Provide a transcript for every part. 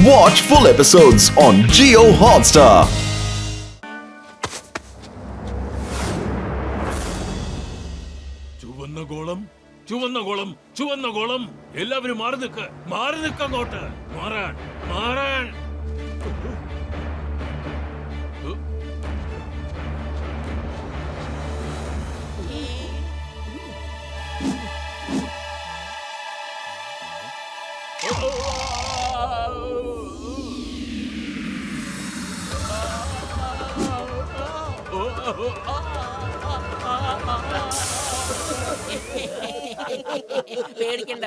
Watch full episodes on Jio Hotstar. ചുവന്ന ഗോളം എല്ലാവരും മാറി നിൽക്കങ്ങോട്ട് മാറാൻ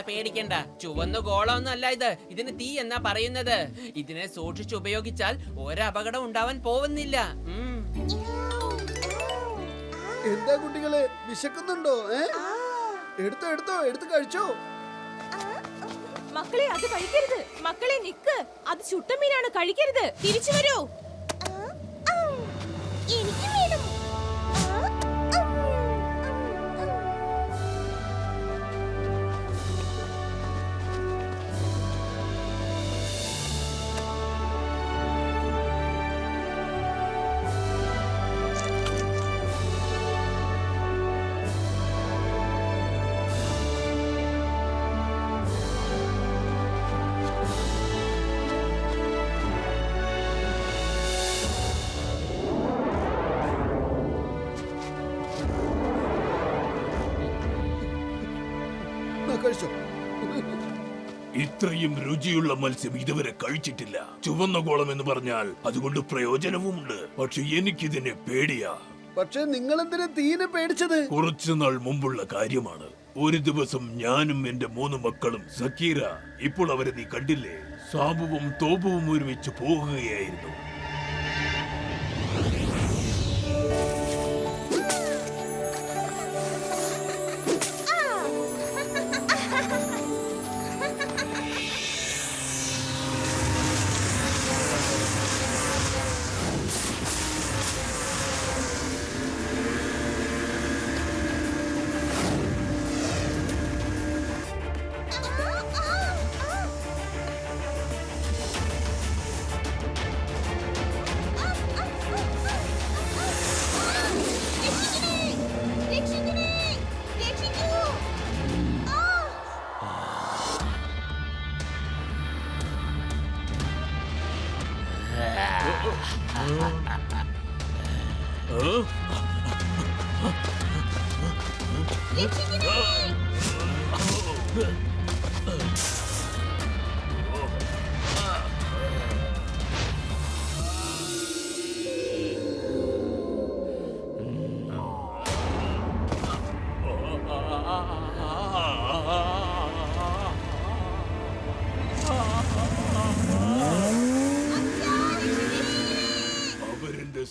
പേടിക്കണ്ട ചുവന്ന ഗോളമൊന്നും അല്ല ഇതിന് തീ എന്നാ പറയുന്നത്. ഇതിനെ സൂക്ഷിച്ച് ഉപയോഗിച്ചാൽ ഒരപകടം ഉണ്ടാവാൻ പോകുന്നില്ല. എന്താ കുട്ടികളെ, വിശക്കുന്നുണ്ടോ? എടുത്തു കഴിച്ചോ. മക്കളെ അത് കഴിക്കരുത്. മക്കളെ നിക്ക്, അത് ചുട്ടമീനാണ്, കഴിക്കരുത്. തിരിച്ചു വരൂ. എനിക്ക് വേണം. ഇത്രയും രുചിയുള്ള മത്സ്യം ഇതുവരെ കഴിച്ചിട്ടില്ല. ചുവന്ന ഗോളം എന്ന് പറഞ്ഞാൽ അതുകൊണ്ട് പ്രയോജനവുമുണ്ട്. പക്ഷെ എനിക്കിതിനെ പേടിയാ. പക്ഷെ നിങ്ങൾ എന്തിനാ തീനെ പേടിച്ചത്? കുറച്ചുനാൾ മുമ്പുള്ള കാര്യമാണ്. ഒരു ദിവസം ഞാനും എന്റെ 3 മക്കളും സക്കീറ, ഇപ്പോൾ അവരെ നീ കണ്ടില്ലേ, സാബുവും തോബുവും ഒരുമിച്ച് പോകുകയായിരുന്നു.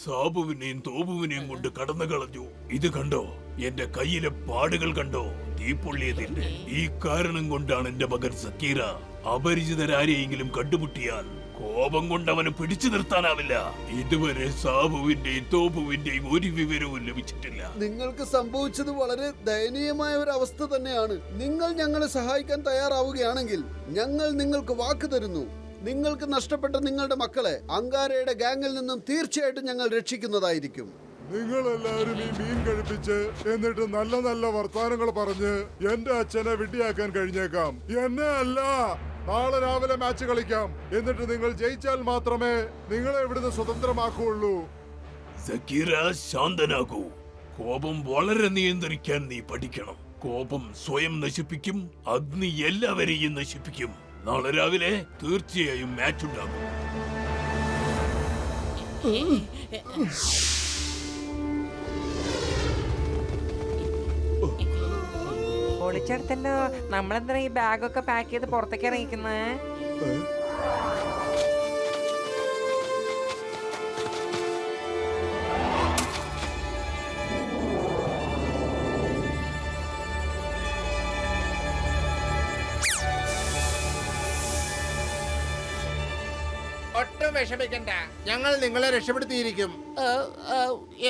സാബുവിനെയും തോബുവിനെയും കൊണ്ട് കടന്നു കളഞ്ഞു. ഇത് കണ്ടോ, എന്റെ കയ്യിലെ പാടുകൾ കണ്ടോ, തീപ്പൊള്ളിയതിന്റെ. ഈ കാരണം കൊണ്ടാണ് എന്റെ മകൻ സക്കീറ അപരിചിതരാരെയെങ്കിലും കണ്ടുമുട്ടിയാൽ കോപം കൊണ്ട് അവനെ പിടിച്ചു നിർത്താനാവില്ല. ഇതുവരെ സാബുവിന്റെയും തോബുവിന്റെയും ഒരു വിവരവും ലഭിച്ചിട്ടില്ല. നിങ്ങൾക്ക് സംഭവിച്ചത് വളരെ ദയനീയമായ ഒരു അവസ്ഥ തന്നെയാണ്. നിങ്ങൾ ഞങ്ങളെ സഹായിക്കാൻ തയ്യാറാവുകയാണെങ്കിൽ ഞങ്ങൾ നിങ്ങൾക്ക് വാക്ക് തരുന്നു, നിങ്ങൾക്ക് നഷ്ടപ്പെട്ട നിങ്ങളുടെ മക്കളെ അങ്കാരയുടെ ഗാങ്ങിൽ നിന്നും തീർച്ചയായിട്ടും ഞങ്ങൾ രക്ഷിക്കുന്നതായിരിക്കും. നിങ്ങൾ എല്ലാവരും ഈ മീൻ കഴിപ്പിച്ച് എന്നിട്ട് നല്ല നല്ല വർത്താനങ്ങൾ പറഞ്ഞ് എന്റെ അച്ഛനെ വിഡ്ഢിയാക്കാൻ കഴിഞ്ഞേക്കാം. എന്നെ അല്ല, നാളെ രാവിലെ മാച്ച് കളിക്കാം. എന്നിട്ട് നിങ്ങൾ ജയിച്ചാൽ മാത്രമേ നിങ്ങളെ ഇവിടുന്ന് സ്വതന്ത്രമാക്കുള്ളൂ. സക്കീറ, ശാന്തനാകൂ. കോപം വളരെ നിയന്ത്രിക്കാൻ നീ പഠിക്കണം. കോപം സ്വയം നശിപ്പിക്കും, അഗ്നി എല്ലാവരെയും നശിപ്പിക്കും. നാളെ രാവിലെ തീർച്ചയായും മാച്ച് ഉണ്ടാകും. പൊളിച്ചെടുത്തല്ലോ. നമ്മളെന്താ ഈ ബാഗൊക്കെ പാക്ക് ചെയ്ത് പുറത്തേക്ക് ഇറങ്ങിക്കുന്നേ? ഒട്ടും വിഷമിക്കണ്ട, ഞങ്ങൾ നിങ്ങളെ രക്ഷപ്പെടുത്തിയിരിക്കും.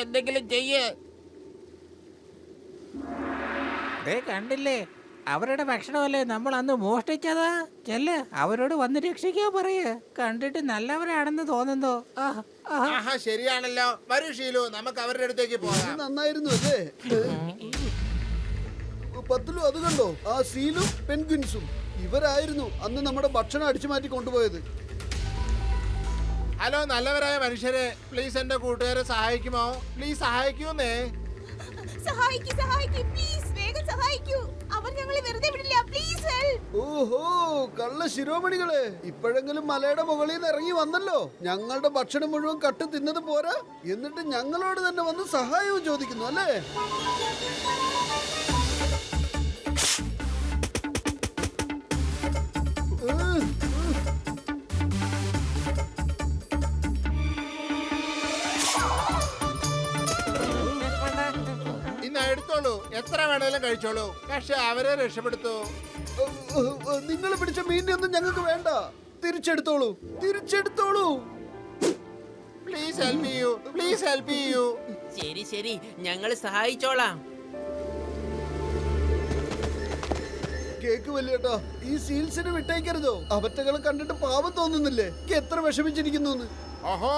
എന്തെങ്കിലും ചെയ്യേ. കണ്ടില്ലേ, അവരുടെ ഭക്ഷണമല്ലേ നമ്മൾ അന്ന് മോഷ്ടിച്ചത്. ചെല്ല്, അവരോട് വന്ന് രക്ഷിക്കാൻ പറയ്. കണ്ടിട്ട് നല്ലവരാണെന്ന് തോന്നുന്നു. ആഹാ, ശരിയാണല്ലോ. വരൂ ഷീലു, നമുക്ക് അവരുടെ അടുത്തേക്ക് ഇത് പോകാം. നന്നായിരുന്നു അല്ലേ? പത്തിലും അത് കണ്ടോ, ആ സീലും പെൻഗ്വിൻസും ഇവരായിരുന്നു അന്ന് നമ്മുടെ ഭക്ഷണം അടിച്ചു മാറ്റി കൊണ്ടുപോയത്. ഹലോ നല്ലവരായ മനുഷ്യരെ, പ്ലീസ് എന്റെ കൂട്ടുകാരെ സഹായിക്കുമോ? പ്ലീസ് സഹായിക്കൂന്നേ. സഹായിക്കൂ പ്ലീസ്, വേഗം സഹായിക്കൂ. അവർ ഞങ്ങളെ വെറുതെ വിടില്ല. Please help. ഓഹോ, കള്ള ശിരോമണികളെ, ഇപ്പോഴെങ്കിലും മലയുടെ മുകളിൽ നിന്ന് ഇറങ്ങി വന്നല്ലോ. ഞങ്ങളുടെ ഭക്ഷണം മുഴുവൻ കട്ട് തിന്നത് പോരാ, എന്നിട്ട് ഞങ്ങളോട് തന്നെ വന്ന് സഹായവും ചോദിക്കുന്നു അല്ലേ? ഇന്ന് എടുത്തോളൂ, എത്ര വേണേലും കഴിച്ചോളൂ, പക്ഷെ അവരെ രക്ഷപ്പെടുത്തൂ. നിങ്ങൾ പിടിച്ച മീനിനെ ഒന്നും ഞങ്ങൾക്ക് വേണ്ട. തിരിച്ചെടുത്തോളൂ, തിരിച്ചെടുത്തോളൂ. പ്ലീസ് ഹെൽപ്പ് ചെയ്യൂ, പ്ലീസ് ഹെൽപ്പ് ചെയ്യൂ. ശരി ശരി, ഞങ്ങൾ സഹായിച്ചോളാം. കേക്ക് വലിയേട്ടാ, ഈ സീൽസിനെ വിട്ടേക്കരുതോ. അവറ്റകളെ കണ്ടിട്ട് പാവം തോന്നുന്നില്ലേ? എത്ര വിഷമിച്ചിരിക്കുന്നു. അഹോ,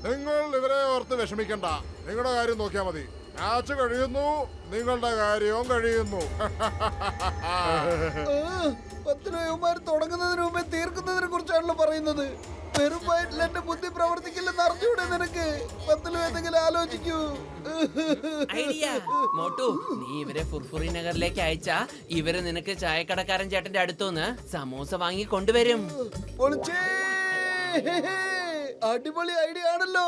നിങ്ങൾ ഇവരെ ഓർത്ത് വിഷമിക്കണ്ട. നിങ്ങളുടെ കാര്യം നോക്കിയാ മതി. മാച്ച് കഴിയുന്നു, നിങ്ങളുടെ കാര്യവും കഴിയുന്നു. പത്തിനോയന്മാർ തുടങ്ങുന്നതിന് മുമ്പേ തീർക്കുന്നതിനെ കുറിച്ചാണല്ലോ പറയുന്നത്. വെറും വയറ്റിൽ എന്റെ ബുദ്ധി പ്രവർത്തിക്കില്ലെന്ന് അറിഞ്ഞൂടെ നിനക്ക്? പത്തിലും എന്തെങ്കിലും ആലോചിക്കൂ. ഐഡിയ. മോട്ടു, നീ ഇവരെ ഫുർഫുറി നഗറിലേക്ക് അയച്ചാ ഇവര് നിനക്ക് ചായക്കടക്കാരൻ ചേട്ടന്റെ അടുത്തുനിന്ന് സമോസ വാങ്ങി കൊണ്ടുവരും. പൊളിച്ചേ! അടിപൊളി ഐഡിയ ആണല്ലോ.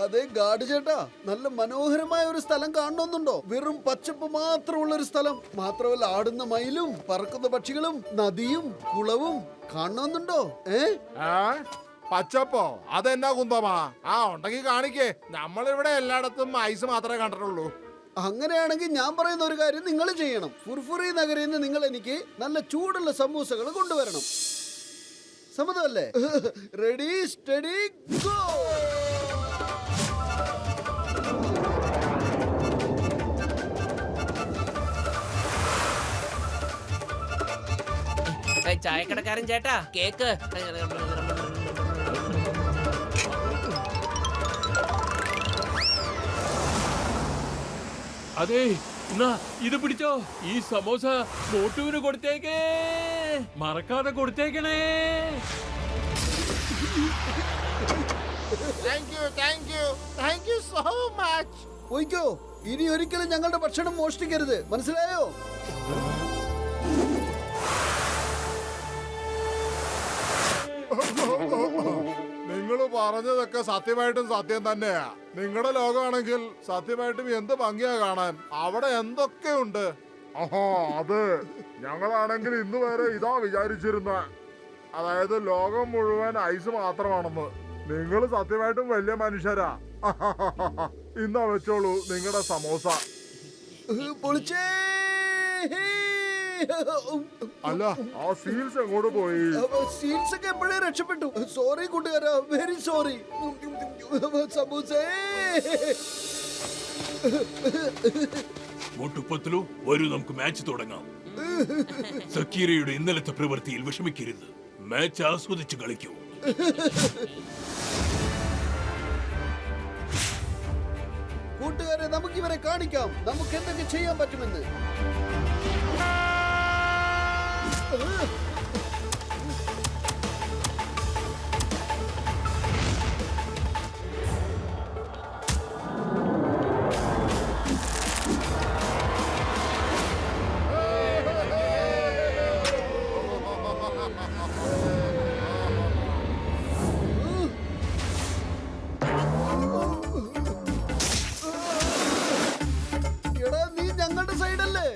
അതെ ഗാഡ് ചേട്ടാ, നല്ല മനോഹരമായ ഒരു സ്ഥലം കാണണമെന്നുണ്ടോ? വെറും പച്ചപ്പ് മാത്രമുള്ള ഒരു സ്ഥലം. മാത്രമല്ല ആടുന്ന മയിലും പറക്കുന്ന പക്ഷികളും നദിയും കുളവും കാണണമെന്നുണ്ടോ? പച്ചപ്പോ? അതെന്നാ കുന്തമാ? ആ ഉണ്ടെങ്കിൽ കാണിക്കേ. നമ്മളിവിടെ എല്ലായിടത്തും ഐസ് മാത്രമേ കണ്ടിട്ടുള്ളൂ. അങ്ങനെയാണെങ്കിൽ ഞാൻ പറയുന്ന ഒരു കാര്യം നിങ്ങൾ ചെയ്യണം. ഫുർഫുറി നഗരിൽ നിന്ന് നിങ്ങൾ എനിക്ക് നല്ല ചൂടുള്ള സമൂസകൾ കൊണ്ടുവരണം. സമ്മതമല്ലേ? Ready steady go. ചായക്കടക്കാരൻ ചേട്ടാ, കേക്ക്. അതെ, എന്നാ ഇത് പിടിച്ചോ. ഈ സമോസ മോട്ടുവിന് കൊടുത്തേക്കേ, മറക്കാതെ കൊടുത്തേക്കണേ. Thank you, thank you, thank you so much. പോയിക്കോ, ഇനി ഒരിക്കലും ഞങ്ങളുടെ ഭക്ഷണം മോഷ്ടിക്കരുത്, മനസ്സിലായോ? നിങ്ങൾ പറഞ്ഞതൊക്കെ സത്യമായിട്ടും സത്യം തന്നെയാ. നിങ്ങളുടെ ലോകമാണെങ്കിൽ സത്യമായിട്ടും എന്ത് ഭംഗിയാ കാണാൻ. അവിടെ എന്തൊക്കെയുണ്ട്. ആഹാ, അത് ഞങ്ങളാണെങ്കിൽ ഇന്ന് വരെ ഇതാ വിചാരിച്ചിരുന്ന, അതായത് ലോകം മുഴുവൻ ഐസ് മാത്രമാണെന്ന്. നിങ്ങൾ സത്യമായിട്ടും വലിയ മനുഷ്യരാ. ഇന്നാ വെച്ചോളൂ നിങ്ങളുടെ സമോസ. പൊളിച്ചേ! അല്ല, ആ സീൽസ് എങ്ങോട്ട് പോയി? സീൽസ് ഒക്കെ എപ്പോഴേ രക്ഷപ്പെട്ടു. സോറി കൂട്ടുകാരാ, വെരി സോറി. സമൂസേ! മോട്ടുപ്പത്തിലു, വരൂ നമുക്ക് മാച്ച് തുടങ്ങാം. സക്കീരയുടെ ഇന്നലത്തെ പ്രവൃത്തിയിൽ വിഷമിക്കരുത്. മാച്ച് ആസ്വദിച്ച് കളിക്കൂ. കൂട്ടുകാരെ, നമുക്ക് ഇവരെ കാണിക്കാം നമുക്ക് എന്തൊക്കെ ചെയ്യാൻ പറ്റുമെന്ന്. എടാ, നീ ഞങ്ങളുടെ സൈഡല്ലേ?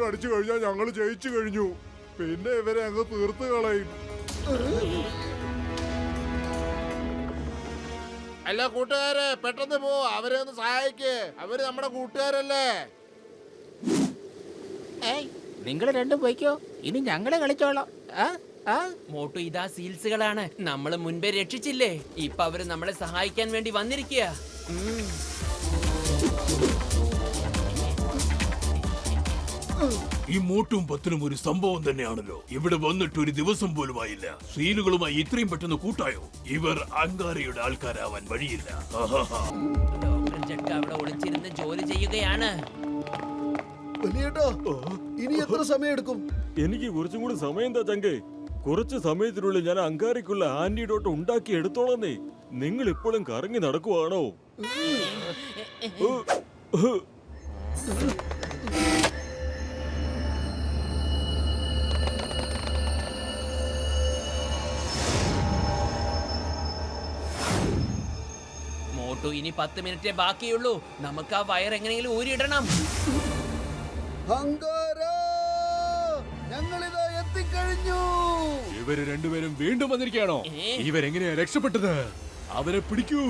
അടിച്ചു കഴിഞ്ഞാൽ ഞങ്ങൾ ജയിച്ചു കഴിഞ്ഞു. പിന്നെ ഇവരെ അങ്ങ് തീർത്ത് കളയും. അല്ല കൂട്ടുകാരെ, പെട്ടെന്ന് പോ, അവരെ ഒന്ന് സഹായിക്ക്. അവര് നമ്മുടെ കൂട്ടുകാരല്ലേ. നിങ്ങൾ രണ്ടും പോയിക്കോ, ഇനി ഞങ്ങളെ കളിച്ചോളാം. മോട്ടു, ഇതാ സീൽസുകളാണ്. നമ്മള് മുൻപേ രക്ഷിച്ചില്ലേ? ഇപ്പൊ അവര് നമ്മളെ സഹായിക്കാൻ വേണ്ടി വന്നിരിക്കുക. ഈ മോട്ടും പത്തിനും ഒരു സംഭവം തന്നെയാണല്ലോ. ഇവിടെ വന്നിട്ട് ഒരു ദിവസം പോലും ആയില്ല. സീലുകളുമായി ഇത്രയും പെട്ടെന്ന് കൂട്ടായോ? ഇവർ അങ്കാരയുടെ ആൾക്കാരാവാൻ വഴിയില്ല. ഡോക്ടർ ജക്ക് അവിടെ ഒളിച്ചിരുന്ന് ജോലി ചെയ്യുകയാണ്. വലിയേട്ടാ, ഇനി എത്ര സമയം എടുക്കും? എനിക്ക് കുറച്ചും കൂടി സമയം എന്താ ചങ്കേ? കുറച്ച് സമയത്തിനുള്ളിൽ ഞാൻ അങ്കാരയ്ക്കുള്ള ആന്റിഡോട്ട് ഉണ്ടാക്കി എടുത്തോളന്നേ. നിങ്ങൾ ഇപ്പോഴും കറങ്ങി നടക്കുവാണോ? മോട്ടു, ഇനി 10 മിനിറ്റേ ബാക്കിയുള്ളൂ. നമുക്ക് ആ വയർ എങ്ങനെയെങ്കിലും ഊരിയിടണം. ഞങ്ങളിതാ എത്തിക്കഴിഞ്ഞു. ഇവര് രണ്ടുപേരും വീണ്ടും വന്നിരിക്കുകയാണോ? ഇവരെങ്ങനെയാ രക്ഷപ്പെട്ടത്? അവരെ പിടിക്കൂ.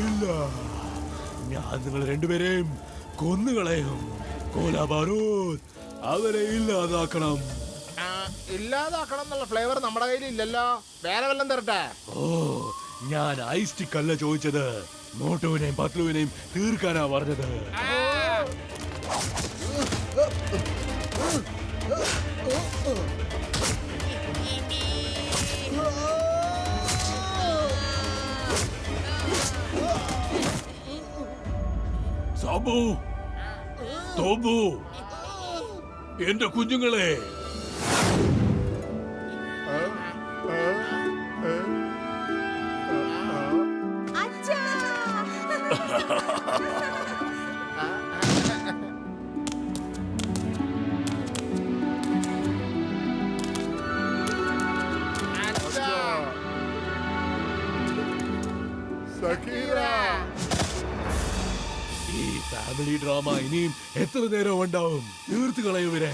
ഇല്ല, ഞാൻ നിങ്ങൾ രണ്ടുപേരെയും കൊന്നുകളയും. കോലാബാരൂദ്, അവരെ ഇല്ലാതാക്കണം. ഇല്ലാതാക്കണം എന്നുള്ള ഫ്ലേവർ നമ്മുടെ കയ്യിൽ ഇല്ലല്ലോ. വേറെ വല്ലതും തരട്ടെ? ഓ, ഞാൻ ഐസ്റ്റിക് അല്ല ചോദിച്ചത്. മോട്ടുവിനെയും പത്ലുവിനെയും തീർക്കാനാ പറഞ്ഞത്. സാബു, തോബു, എന്റെ കുഞ്ഞുങ്ങളെ, സക്കീറ, ഈ ഫാമിലി ഡ്രാമ ഇനിയും എത്ര നേരം ഉണ്ടാവും? തീർത്ത് കളയുവരെ.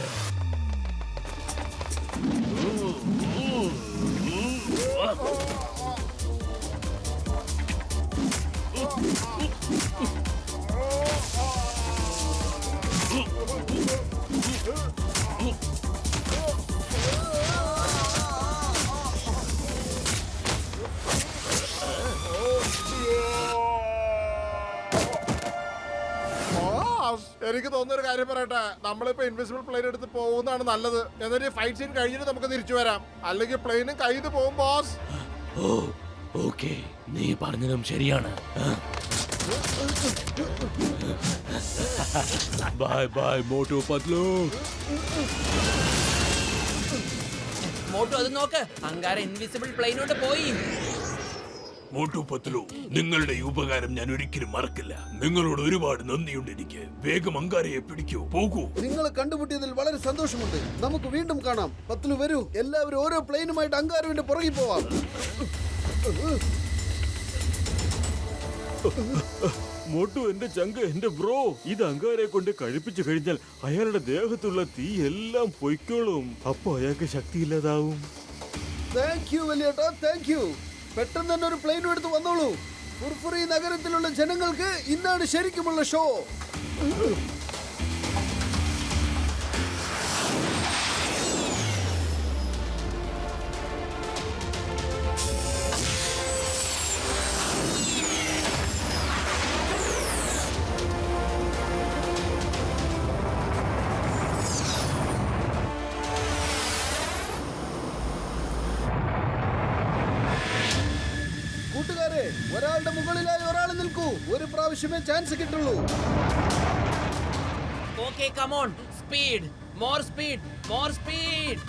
എനിക്ക് തോന്നുന്നൊരു കാര്യം പറയട്ടെ, നമ്മളിപ്പോ ഇൻവിസിബിൾ പ്ലെയിൻ എടുത്ത് പോകുന്നതാണ് നല്ലത്. എന്നിട്ട് ഫൈറ്റ് സീൻ കഴിഞ്ഞിട്ട് നമുക്ക് തിരിച്ചു വരാം. അല്ലെങ്കിൽ പ്ലെയിനും കയ്യിൽ പോകും ബോസ്. ഓ, ഓക്കേ, നീ പറഞ്ഞതും ശരിയാണ്. Bye bye Motu Patlu. മോട്ടു, അത് നോക്ക്, അങ്കാര ഇൻവിസിബിൾ പ്ലെയിനോട്ട് പോയി. മോട്ടു പത്ലു, നിങ്ങളുടെ ഈ ഉപകാരം ഞാൻ ഒരിക്കലും മറക്കില്ല. നിങ്ങളോട് ഒരുപാട് നന്ദിയുണ്ട് എനിക്ക്. വേഗം അങ്കാരയെ പിടിക്കൂ, പോകൂ. നിങ്ങളെ കണ്ടുമുട്ടിയതിൽ വളരെ സന്തോഷമുണ്ട്. നമുക്ക് വീണ്ടും കാണാം. പത്ലു വരൂ, എല്ലാവരും ഓരോ പ്ലെയിനുമായിട്ട് അങ്കാരുവിന്റെ പുറകിൽ പോവാം. മോട്ടു, എന്റെ ചങ്ക്, എന്റെ ബ്രോ, ഇത് അങ്കാരെ കൊണ്ട് കഴിപ്പിച്ചു കഴിഞ്ഞാൽ അയാളുടെ ദേഹത്തുള്ള തീ എല്ലാം പൊയ്ക്കോളും. അപ്പൊ അയാൾക്ക് ശക്തിയില്ലാതാവും. താങ്ക് യു വലിയേട്ടാ, താങ്ക് യു. പെട്ടെന്ന് തന്നെ ഒരു പ്ലെയിനും എടുത്ത് വന്നോളൂ. ഫുർഫുറി നഗരത്തിലുള്ള ജനങ്ങൾക്ക് ഇന്നാണ് ശരിക്കുമുള്ള ഷോ. കൂട്ടുകാരെ, ഒരാളുടെ മുകളിലായി ഒരാൾ നിൽക്കൂ. ഒരു പ്രാവശ്യമേ ചാൻസ് കിട്ടുള്ളൂ. Okay, come on, speed, more speed, more speed.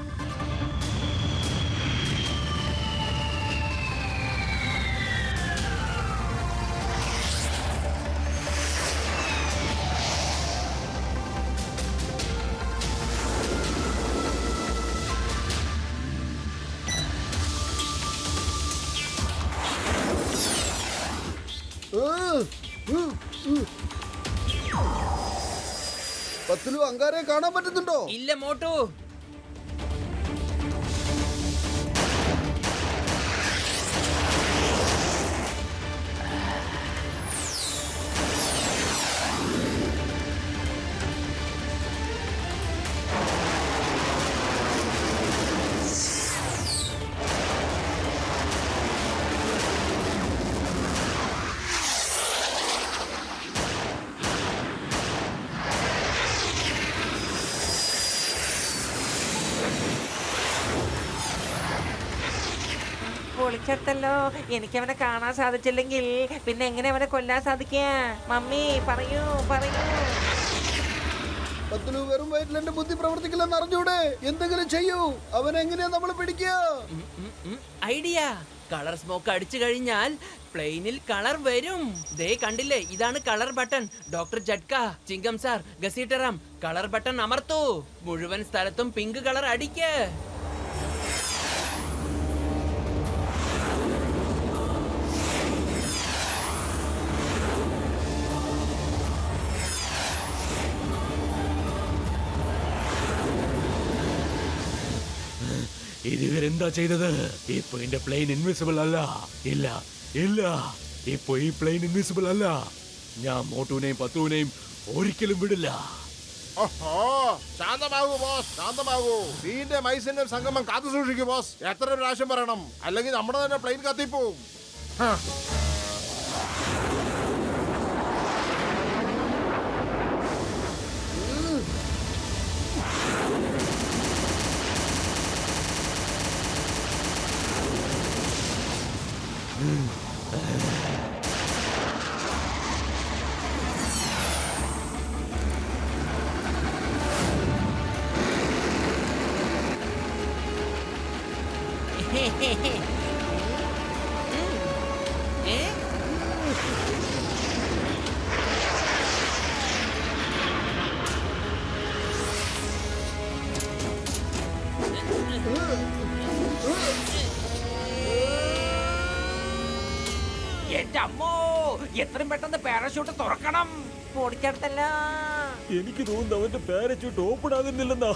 Patlu, അങ്കാരെ കാണാൻ പറ്റുന്നുണ്ടോ? ഇല്ല മോട്ടു. പൊളിച്ചെടുത്തല്ലോ. എനിക്കവനെ കാണാൻ സാധിച്ചില്ലെങ്കിൽ പിന്നെ എങ്ങനെ അവനെ കൊല്ലാൻ സാധിക്കുക? മമ്മി പറയൂ പറയൂ. പത്തുലു, വെറും വയറ്റിൽ എന്റെ ബുദ്ധി പ്രവർത്തിക്കില്ലെന്ന് അറിഞ്ഞൂടെ? എന്തെങ്കിലും ചെയ്യൂ. അവനെങ്ങനെയാ നമ്മൾ പിടിക്കുക? ഐഡിയ. കളർ സ്മോക്ക് അടിച്ചു കഴിഞ്ഞാൽ പ്ലെയിനിൽ കളർ വരും. ദേ കണ്ടില്ലേ, ഇതാണ് colour button. Doctor ജഡ്ക, ചിങ്കം sir, ഗസീറ്ററാം, colour button അമർത്തൂ. മുഴുവൻ സ്ഥലത്തും പിങ്ക് കളർ അടിക്ക്. ഇതുവരെന്താ ചെയ്തത്? ഇപ്പൊ എന്റെ പ്ലെയിൻ ഇൻവിസിബിൾ അല്ല. ഇല്ല ഇല്ല, ഇപ്പൊ ഈ പ്ലെയിൻ ഇൻവിസിബിൾ അല്ല. ഞാൻ മോട്ടുവിനെയും പത്തുവിനെയും ഒരിക്കലും വിടില്ല. ഓഹോ, ശാന്തമാകൂ ബോസ്, ശാന്തമാകൂ. നീന്റെ മൈസിന്റെ സംഗമം കാത്തു സൂക്ഷിക്കൂ ബോസ്. എത്ര പ്രാവശ്യം പറയണം? അല്ലെങ്കിൽ നമ്മുടെ തന്നെ പ്ലെയിൻ കത്തിപ്പോവും. എന്റെ അമ്മോ, എത്രയും പെട്ടെന്ന് പാരഷൂട്ട് തുറക്കണം. പൊളിച്ചെടുത്തല്ലോ. എനിക്ക് തോന്നുന്നു അവന്റെ പാരച്യൂട്ട് ഓപ്പൺ ആകുന്നില്ലെന്നാ.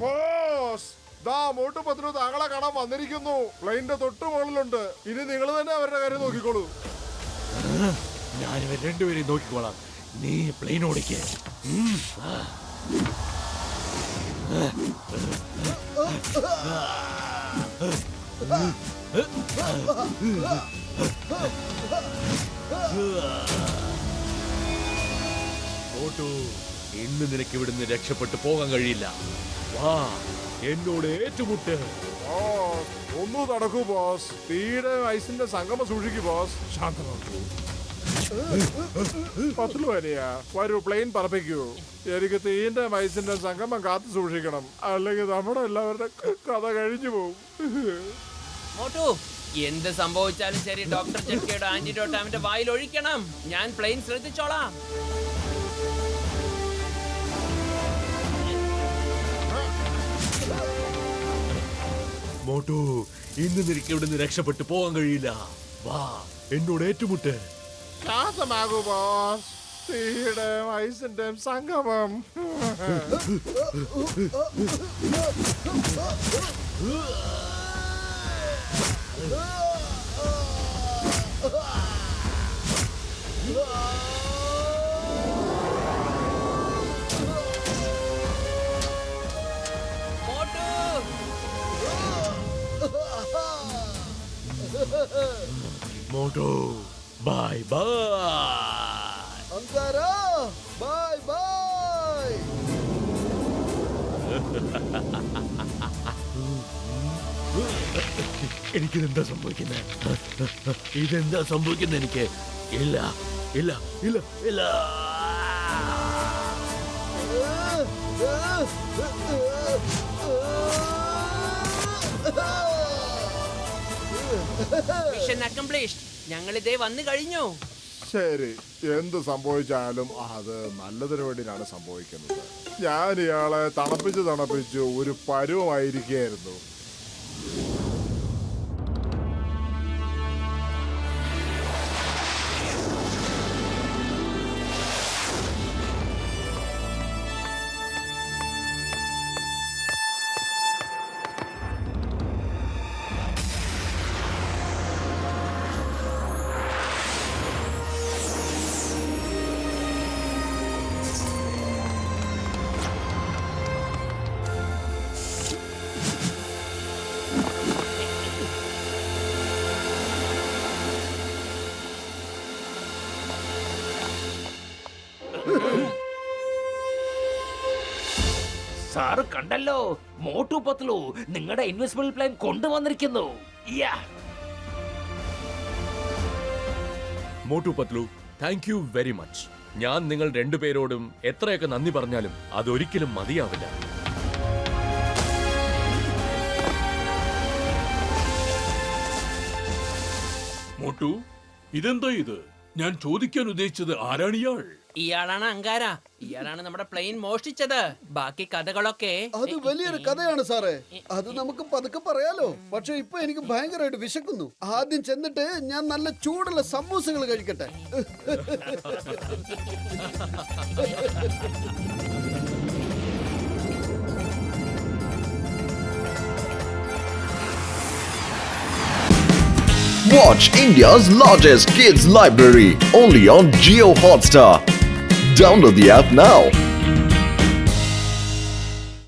ബോസ്, ദാ മോട്ടു പത്തുലു താങ്കളെ കാണാൻ വന്നിരിക്കുന്നു. പ്ലെയിനിന്റെ തൊട്ട് മുകളിലുണ്ട്. ഇനി നിങ്ങൾ തന്നെ അവരുടെ കാര്യം നോക്കിക്കോളൂ. ഞാനിവർ രണ്ടുപേരെയും നോക്കിക്കോളാം. നീ പ്ലെയിൻ ഓടിക്കേ. മോട്ടു, ഇന്ന് നിനക്ക് ഇവിടുന്ന് രക്ഷപ്പെട്ടു പോകാൻ കഴിയില്ല. വാ, എന്നോട് ഏറ്റുമുട്ട്. ബോസ്, ഒന്നു നടക്കൂ ബോസ്. തീയുടെ ഐസിന്റെ സംഗമം സൂക്ഷിക്കൂ ബോസ്. ശാന്തമാക്കൂ. പത്തുലു വരിയാ, വരൂ, പ്ലെയിൻ പറപ്പിക്കൂ. എനിക്ക് തീന്റെ ഐസിന്റെ സംഗമം കാത്തു സൂക്ഷിക്കണം. അല്ലെങ്കിൽ നമ്മുടെ എല്ലാവരുടെ കഥ കഴിഞ്ഞു പോകും. മോട്ടു, എന്ത് സംഭവിച്ചാലും ശരി ഡോക്ടർ ജഡ്കയുടെ ആന്റിഡോട്ട് അവന്റെ വായിൽ ഒഴിക്കണം. ഞാൻ പ്ലെയിൻ ശ്രദ്ധിച്ചോളാം. മോട്ടു, ഇന്ന് നിനക്ക് ഇവിടുന്ന് രക്ഷപ്പെട്ടു പോകാൻ കഴിയില്ല. വാ, എന്നോട് ഏറ്റുമുട്ട്. ശാന്തമാകൂ ബോസ്. തീയുടെ ഐസിന്റെ സംഗമം. മോട്ടു മോട്ടോ ബൈ ബൈ. അങ്കാര ബൈ ബൈ. എനിക്കിതെന്താ സംഭവിക്കുന്നത്? ഇതെന്താ സംഭവിക്കുന്നത് എനിക്ക്? ഇല്ല ഇല്ല ഇല്ല ഇല്ല. Mission accomplished. ഞങ്ങൾ ഇതേ വന്നു കഴിഞ്ഞു. ശരി, എന്ത് സംഭവിച്ചാലും അത് നല്ലതിനു വേണ്ടിയാണ് സംഭവിക്കുന്നത്. ഞാൻ ഇയാളെ തണുപ്പിച്ച് ഒരു പരുവമായിരിക്കുകയായിരുന്നു. സാറ് കണ്ടല്ലോ, മോട്ടു പത്ലു നിങ്ങളുടെ ഇൻവിസിബിൾ പ്ലെയിൻ കൊണ്ടുവന്നിരിക്കുന്നു. Motu Patlu, thank you very much. ഞാൻ നിങ്ങൾ രണ്ടുപേരോടും എത്രയൊക്കെ നന്ദി പറഞ്ഞാലും അതൊരിക്കലും മതിയാവില്ല. മോട്ടു, ഇതെന്താ ഇത്? ഞാൻ ചോദിക്കാൻ ഉദ്ദേശിച്ചത് ആരാണ് ഇയാൾ? ഇയാളാണ് അങ്കാര. ഇയാളാണ് നമ്മുടെ പ്ലെയിൻ മോഷ്ടിച്ചത്. ബാക്കി കഥകളൊക്കെ അത് വലിയൊരു കഥയാണ് സാറേ. അത് നമുക്ക് പതുക്കെ പറയാലോ. പക്ഷെ ഇപ്പൊ എനിക്ക് ഭയങ്കരമായിട്ട് വിശക്കുന്നു. ആദ്യം ചെന്നിട്ട് ഞാൻ നല്ല ചൂടുള്ള സമൂസകൾ കഴിക്കട്ടെ. Watch India's largest kids library only on Jio Hotstar. Download the app now.